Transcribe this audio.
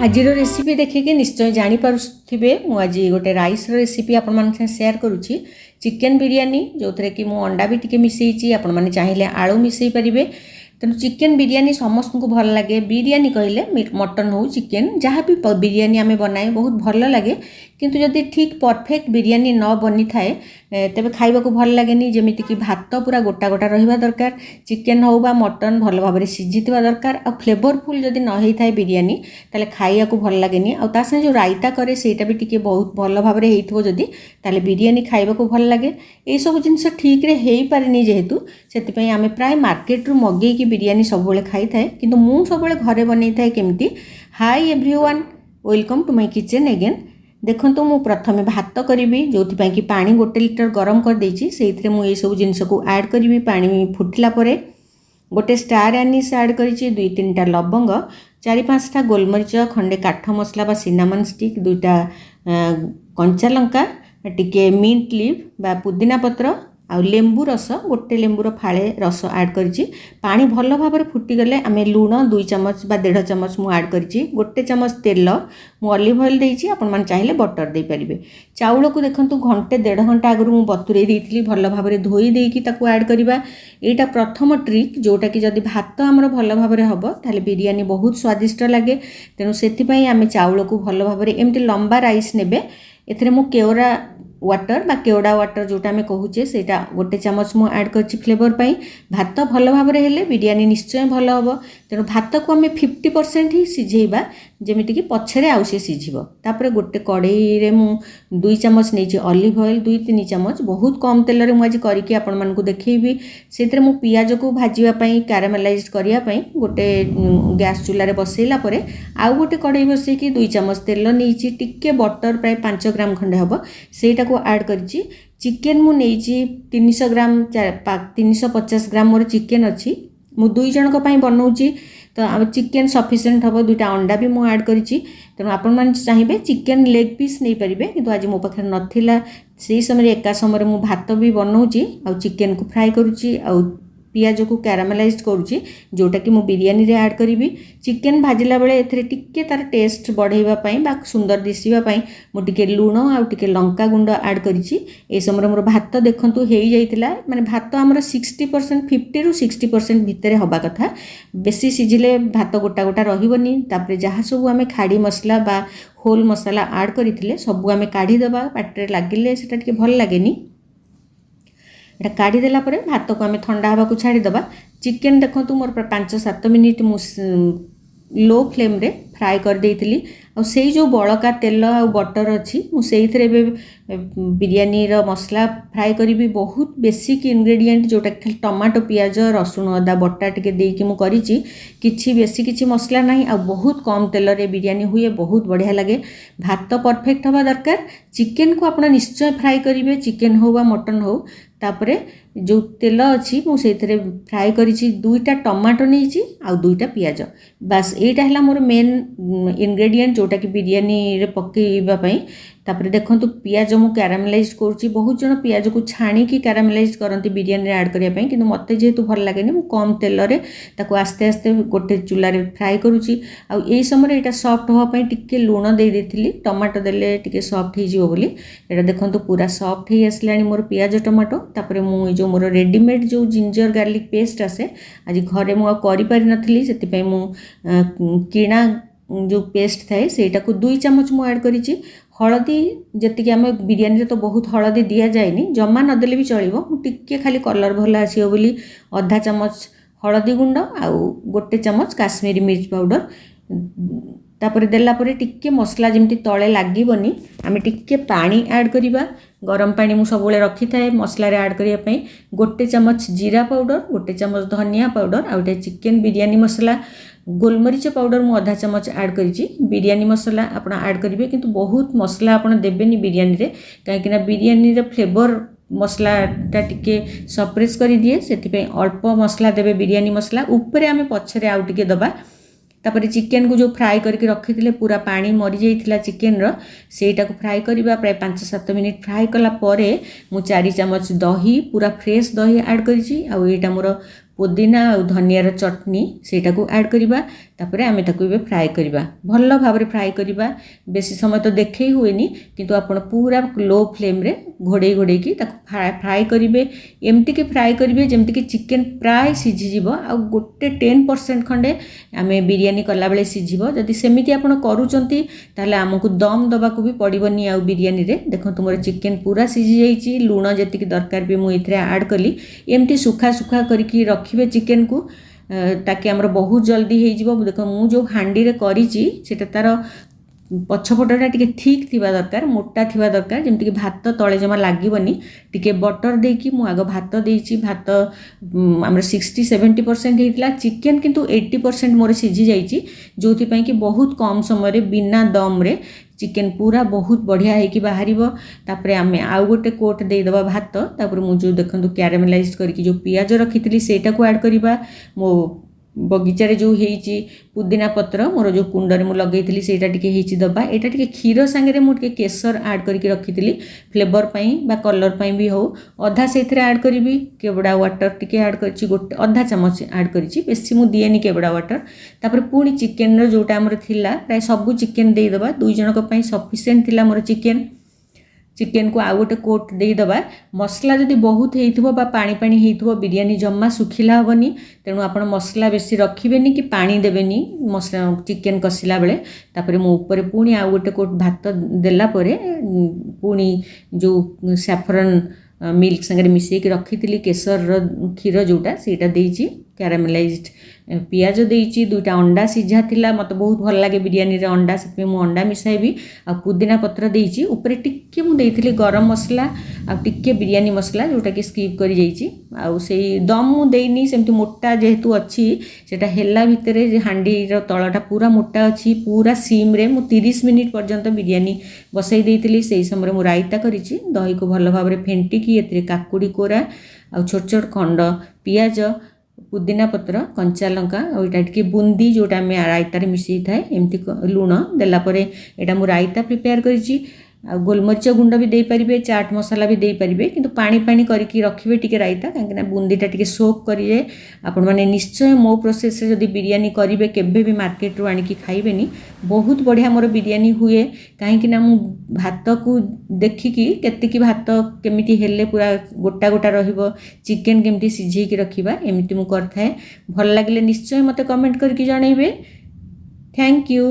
आजिर recipe देखिए निश्चय जानीपे मुझे गोटे राइस रेसिपी आपण सेयार करुच्ची चिकेन बिरियानी जो थे कि मुझे अंडा भी टी मिसई आपण मैंने चाहिए आलू मिसई पारे तेणु चिकेन बिरियानी समस्त को भल लगे। बिरियानी कहले मटन हो चिकेन जहाँ भी बिरियानी आम बनाए बहुत भल लगे किंतु जदि ठीक परफेक्ट बिरियानी न बनी थाए तेबे खाइबा को भल लगेनी। जमिति कि भात पूरा गोटा गोटा रहिबा दरकार, चिकेन हो बा मटन भल भाव में सिझीथिबा दरकार आ फ्लेवरफुल जदि न होई थाए बिरियानी ताले खाइया को भल लगेनी। आ ता संगे जो रायता करे सेटा भी टिके बहुत भल भाव में हेइथिबो जदि ताले बिरियानी खाइबा को भल लगे। ए सब जिनिस ठीक रे हेइ पारेनी जेहेतु सेति पई आमे प्राय मार्केट रु मगेई कि बिरियानी सब बेले खाई थाए किंतु मु सब बेले घरे बनै थाए केमती। Hi everyone, welcome to my kitchen again. देखो मु प्रथमे भात करी जो कि पानी 1 लिटर गरम कर देछि से मुझे सब जिनस को ऐड करी। पानी फुटिला परे गोटे स्टार एनिस ऐड करी 2-3टा लवंग 4-5टा गोलमरीच खंडे काठ मसला बा सिनामन स्टिक 2टा कंचा लंका टिके मिंट लीव बा पुदीना पत्र आ लेंबू रस गोटे लेंबूर फाड़े रस ऐड करी। पानी भल भाव में फुटीगले आम लुण 2 चमच बा 1.5 चमच मु ऐड करी। गोटे चमच तेल मु ऑलिव ऑयल देइछि, आपण मन चाहिए बटर दे परिबे। चाउल को देखंतु घंटे 1.5 घंटा आगु मु बतुरे देइथिली भल भाव में धोई देइकि ताकू ऐड करबा। एटा प्रथम ट्रिक जोटा कि जदि भात हमर भल भाव में हबो ताले बिरियानी बहुत स्वादिष्ट लागे। तेणु सेति पई आमे चाउल को भल भाव में एमति लंबा राइस नेबे। एथरे मु केवरा वाटर बा केवड़ा वाटर जोटा आम कहूचे सेटा 1 चमच मु ऐड कर फ्लेवर पाई। भात भल भाव में हेले बिरियानी निश्चय भल हम। तेणु भात को आम 50% ही सिझेबा जमीती कि पछरे आउ से सिझिबो। तापरे गोटे कड़ाई रे मु 2 चमच नहीं ऑलिव ऑयल 2-3 चमच बहुत कम तेल रे मु आज करके आपण मन को देखैबी। सेतरे मु पियाज को भाजीबा पई कैरामेलाइज करिया पई गोटे गैस चूल्हा रे बसैला परे आउ गोटे कड़ाई बसै कि 2 चमच तेल नहीं टिके बटर प्राय 5 ग्राम खंडे हबो सेटा को ऐड करी। चिकेन मु नहीं 300 ग्राम 350 ग्राम मोर चिकेन अच्छी मु 2 जन बनाऊँगी तो चिकेन सफिशिएंट हम। 2टा अंडा भी मुझे ऐड करी। तेणु आपण मैंने चाहिए चिकेन लेग पीस नहीं पारे किंतु आज मो पाखे नाला से समय एका समय मु भात भी बनाऊँगी आ चिकेन को फ्राए करुच्ची आ पियाज को कैरामेलाइज करुच्ची जोटा कि मु बिरियानी रे ऐड करी। चिकेन भाजिला बेले एथरे टिके तार टेस्ट बढ़ाइबा पई बा सुंदर दिसिबा पई मु टिके लूण आ टिके लंका गुंड ऐड करिछि। ए समय मोर भात देखंतु हेई जाइतिला माने भात हमर 60% 50 रु 60% भितरे हबा कथा। बेसी सिजिले भात गोटा गोटा रहिबनी। तापरे जहा सब आमे खाड़ी मसला बा होल मसाला ऐड करिथिले सब आमे काढी दबा पाटरे लागिले सेटा टिके भल लागेनी। एटा काढ़ी देला परे भात को आम ठंडा हवा को छाड़ी दबा। चिकेन देखो मोर 5-7 मिनिट मु लो फ्लेम रे फ्राए कर देइतिली आ से जो बड़का तेल आ बटर अच्छी मुझे बिरियानी रो मसला फ्राए करी। बहुत बेसिक इंग्रेडिएंट जोटा खाली टमाटो पियाज रसुण अदा बटा टिके देकी मु करिछि किछि बेसी किछि मसला नहीं आ बहुत कम तेल रे बिरियानी हुए बहुत बढ़िया लगे। भात परफेक्ट हवा दरकार। चिकेन को आपण निश्चय फ्राए करिवे चिकेन हो बा मटन हो। तापरे जो तेल अच्छी मुझे फ्राए करिछि 2टा टमाटो नहीं आ 2टा पियाज बास एटा हला मोर मेन इंग्रेडिएंट जोटा कि बिरियानी रे पकेइबा पई। तापरे देखंतु पियाज मु कैरामेलाइज करूची। बहुत जन पियाज को छाणी की कैरामेलाइज करंती बिरियानी रे ऐड करिया पई किंतु मते जेहेतु भल लागेनी मु कम तेल रे ताको आस्ते आस्ते गोटे चूल्हा रे फ्राए करूची। आ एई समय एटा सॉफ्ट होवा पई टिके लूण दे देथिली टमाटो देले टिके सॉफ्ट ही जिवो बोली। एटा देखंतु पूरा सॉफ्ट ही आसलानी मोर पियाज टमाटो। तापरे मु जो मोर रेडीमेड जो जिंजर गार्लिक पेस्ट आसे आज घरे मु करि पारि नथली सेति पई मु किणा जो पेस्ट थाए सेटा को 2 चमच मु ऐड करिछि। हलदी जति आम बिरियानी तो बहुत हलदी दिया जाएनी जमा नदेले भी चलिबो टिके खाली कलर भल आसीबो बोली आधा चमच हलदी गुंड आउ 1 चमच काश्मीरी मिर्च पाउडर तापर देला परे टिके मसला जमती तळे लागीबनी आमे टिके पानी ऐड करिबा। गरम पानी मु सबले रखी थाए मसला रे ऐड करिया पई 1 चमच जीरा पाउडर 1 चमच धनिया पाउडर आ गोटे चिकेन बिरियानी मसला गोलमरीच पाउडर मु आधा चमच ऐड करिछि। बिरियानी मसला आपण ऐड करिवे किंतु बहुत मसला आपण देबेनी बिरियानी रे काहेकि बिरियानी रे फ्लेवर मसलाटा टिके सप्रेस कर दिए से अल्प मसला देवे बिरियानी मसला उपरे आमे पछरे आउ टिके दबा। तापर चिकेन को जो फ्राए करके रखी थे पूरा पानी मरी जाइथिला चिकेन रो सेटा को फ्राए करबा प्राय 5-7 मिनिट फ्राए कला परे मु 4 चमच दही पूरा फ्रेश दही ऐड करिछि आ एटा मोर पुदीना और धनियार चटनी सेटा को ऐड करिबा तापरे आमे ताकू बे फ्राई करिबा भल्ल भाबरे फ्राई करिबा बेसी समय तो देखे हुएनी किंतु आपण पूरा लो फ्लेम रे घोड़े घोड़े की ताकू फ्राई करिवे एमती के फ्राई करिवे जेमती कि चिकन प्राय सिझी जीवो आ गोटे 10% खंडे आमे बिरयानी कला बेले सिझिबो जदि सेमिति आपण करूचंती ताले हमकु दम दबा को भी पड़िबनी आ बिरयानी रे देखो तुमर चिकन पूरा सिझी जाईची लूण जेतिक दरकार भी मु इथरे ऐड कली एमती सुखा सुखा करके रखिबे चिकन को ताकि आमर बहुत जल्दी हो देखो मु जो हांडी रे करिची सेटा तार पछपटा टिके ठीक थिबा दरकार मोटा थिबा दरकार जेमति कि भात तळे जमा लागिबनी टिके बटर देकी मु आगो भात देइची भात हमर 60-70% हेतिला चिकन किंतु 80% मोर सिझी जाईची जोथि पई कि बहुत कम समय रे बिना दम रे चिकन पूरा बहुत बढ़िया है कि बाहर तापरे आमे आउ गोटे कोट दे दबा भात तापरे मु जो देखंतु कैरामेलाइज करके जो पियाज रखितली सेटा को ऐड करिबा मो बगीचा रे जो हेची पुदीना पत्र मोर जो कुंड रे मु लगेइतली सेटा टिके हेची दबा एटा टिके खीर संगे रे मु टिके केसर ऐड करके रखितली फ्लेवर पई बा कलर पई भी हो अधा सेथरे ऐड करिवि केवड़ा वाटर टिके ऐड करछि गोटे आधा चम्मच ऐड करछि बेसी मु दिएनी केवड़ा वाटर तापर पूरी चिकन रो जोटा हमर थिला प्राय सब चिकन देई दबा दुई जनक पई सफिशिएंट थिला मोर चिकन को आउ गोटे कोट दे दबा मसला जदि बहुत हेइथबो बा पानी पानी हेइथबो बिरयानी जम्मा सुखिला हबनी तेणु आपण मसला बेसी रखिबेनी कि पानी देबेनी मसला चिकन कसिला बेले तापरे मो ऊपर पुनी आउ गोटे कोट भात देला परे पुनी जो सैफरन मिल्क संगे मिसई के रखितली केसर खीर जोटा सेटा देइची कैरामेलाइज्ड पियाज देइची दुटा अंडा सिझा थिला मते बहुत भल लागे बिरयानी रे अंडा से मु अंडा मिसाइबी आ पुदीना पत्र देइची ऊपर टिक्के मु देइथिली गरम मसला आ टिक्के बिरयानी मसला जोटा कि स्किप करि जाइची आ सेई दम मु देइनी सेमति मोटा जेहेतु अछि सेटा हेला भितरे जे हांडी रो तळटा पूरा मोटा अछि पूरा सिम रे मु 30 मिनिट पर्यंत बिरयानी बसई देइथिली सेई समय मु रायता करिची दही को भल भाबरे फेंटी की एतरे काकुडी कोरा आ छोट छोट खंड पियाज पुदीना पत्र कंचा लंका और इटा टिके बुंदी जोटा आम रायतार मिसई थाए एमती लुण देला परे एटा मु रायता प्रिपेयर करिची आ गोलमरिच गुंड भी दे पारिबे चाट मसाला भी दे पारिबे किंतु पानी पानी करके रखिबे टिके रायता कांकना बुंदीटा टिके सोक करिए आपण माने निश्चय मो प्रोसेस रे जदी बिरयानी करिवे केबे भी मार्केट रो आनी की खाइबेनी बहुत बढ़िया मोर बिरयानी हुए काहेकि ना मु भात को देखिकी केतिकी भात केमिति हेले पूरा गोटा गोटा रहिबो चिकन केमिति सिझेई की रखिबा एमिति मु करथाए भल लागले निश्चय मते कमेंट करके जणाइबे थैंक यू।